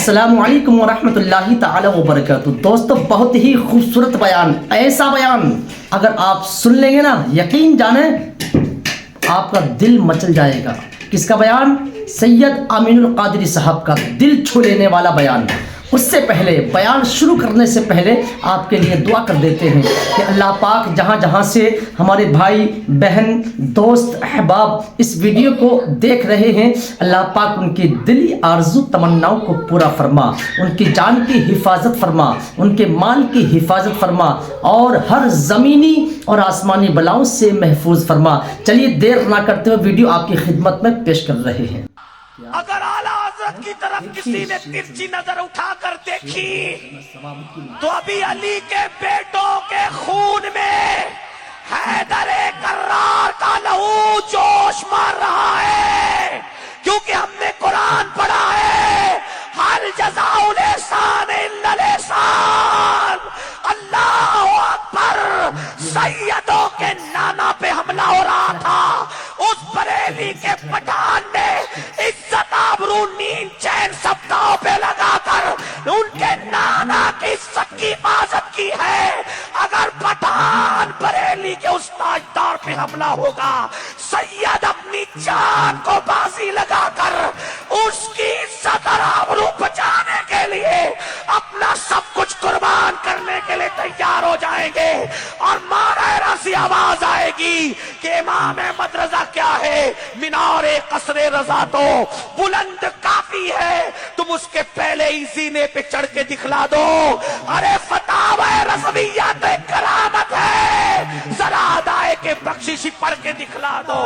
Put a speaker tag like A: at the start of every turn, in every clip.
A: السلام علیکم ورحمۃ اللہ تعالی وبرکاتہ۔ دوستو، بہت ہی خوبصورت بیان، ایسا بیان اگر آپ سن لیں گے نا، یقین جانیں آپ کا دل مچل جائے گا۔ کس کا بیان؟ سید امین القادری صاحب کا دل چھو لینے والا بیان۔ اس سے پہلے، بیان شروع کرنے سے پہلے آپ کے لیے دعا کر دیتے ہیں کہ اللہ پاک جہاں جہاں سے ہمارے بھائی بہن دوست احباب اس ویڈیو کو دیکھ رہے ہیں، اللہ پاک ان کی دلی آرزو تمناؤں کو پورا فرما، ان کی جان کی حفاظت فرما، ان کے مال کی حفاظت فرما اور ہر زمینی اور آسمانی بلاؤں سے محفوظ فرما۔ چلیے دیر نہ کرتے ہوئے ویڈیو آپ کی خدمت میں پیش کر رہے ہیں۔
B: اگر اعلیٰ حضرت کی طرف کسی نے ترچھی نظر اٹھا کر دیکھی تو ابھی علی کے بیٹوں کے خون میں حیدر کرار کا لہو جوش مار رہا ہے، کیونکہ ہم نے قرآن پڑھا ہے، ہر جزاء الاحسان الا الاحسان۔ اللہ اکبر! سیدوں کے نانا پہ حملہ ہو رہا تھا، اس بریلی کے پٹھان نے عزت آبرو نیند چین سب داؤ پہ لگا کر ان کے نانا کی عزت کی حفاظت کی ہے۔ اگر پٹھان بریلی کے اس تاجدار پہ حملہ ہوگا، سید اپنی جان کو بازی لگا کر اس کی عزت اور آبرو بچانے کے لیے اپنا سب کچھ قربان کرنے کے لیے تیار ہو جائیں گے، اور مارا رسی آواز آئے گی کہ امام احمد رضا کیا ہے، مینار قصر رضا تو بلند کافی ہے، تم اس کے پہلے ہی زینے پہ چڑھ کے دکھلا دو۔ ارے فتاوی رضویہ تو ایک کرامت ہے، ذرا ادائے کے بخشش پڑھ کے دکھلا دو۔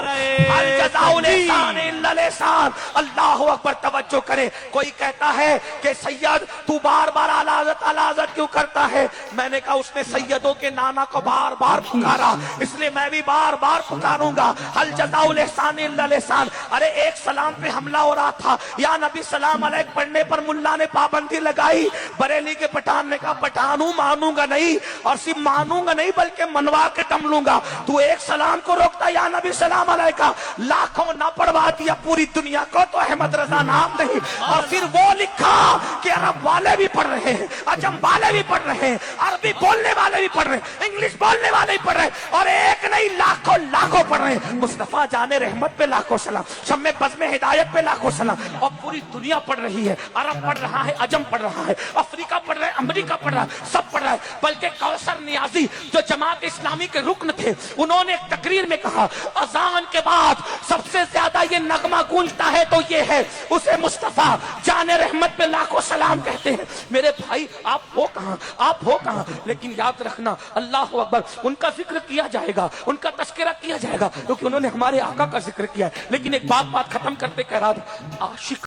B: الجزاء الاحسان الا الاحسان۔ اللہ اکبر! توجہ کرے۔ کوئی کہتا ہے کہ سید تو بار بار اعلیٰ حضرت کیوں کرتا ہے؟ میں نے کہا اس نے سیدوں کے نانا کو بار بار پکارا، اس لیے میں بھی بار بار پکاروں گا۔ الجزاء الاحسان الا الاحسان۔ ارے ایک سلام پہ حملہ ہو رہا تھا، یا نبی سلام علیک پڑھنے پر ملا نے پابندی لگائی۔ بریلی کے پٹھان نے کہا پٹھان ہوں، مانوں گا نہیں، اور صرف مانوں گا نہیں بلکہ منوا کے دم لوں گا۔ تو ایک سلام کو روکتا یا نبی سلام علیک کا، لاکھوں نہ پڑھوا دیا پوری دنیا کو تو احمد رضا نام نہیں۔ اور پھر وہ لکھا کہ عرب والے بھی پڑھ رہے ہیں، عجم والے بھی پڑھ رہے ہیں، عربی بولنے والے بھی پڑھ رہے ہیں، انگلش بولنے والے بھی پڑھ رہے ہیں، اور ایک نہیں لاکھوں لاکھوں پڑھ رہے ہیں۔ مصطفیٰ جان رحمت پہ لاکھوں سلام، شمع بزم ہدایت پہ لاکھوں سلام۔ اور پوری دنیا پڑھ رہی ہے، عرب پڑھ رہا ہے، عجم پڑھ رہا ہے، افریقہ پڑھ رہا ہے، امریکہ پڑھ رہا ہے، سب پڑھ رہا ہے۔ بلکہ کوثر نیازی جو جماعت اسلامی کے رکن تھے، انہوں نے ایک تقریر میں کہا اذان کے بعد سب سے زیادہ یہ نغمہ گونجتا ہے تو یہ ہے، اسے مصطفیٰ جان رحمت پہ لاکھوں سلام کہتے ہیں۔ میرے بھائی، آپ ہو کہاں، آپ ہو کہاں؟ لیکن یاد رکھنا، اللہ اکبر، ان کا ذکر کیا جائے گا، ان کا تذکرہ کیا جائے گا، کیونکہ انہوں نے ہمارے آقا کا ذکر کیا ہے۔ لیکن ایک بات ختم کرتے کہہ رہا تھا، عاشق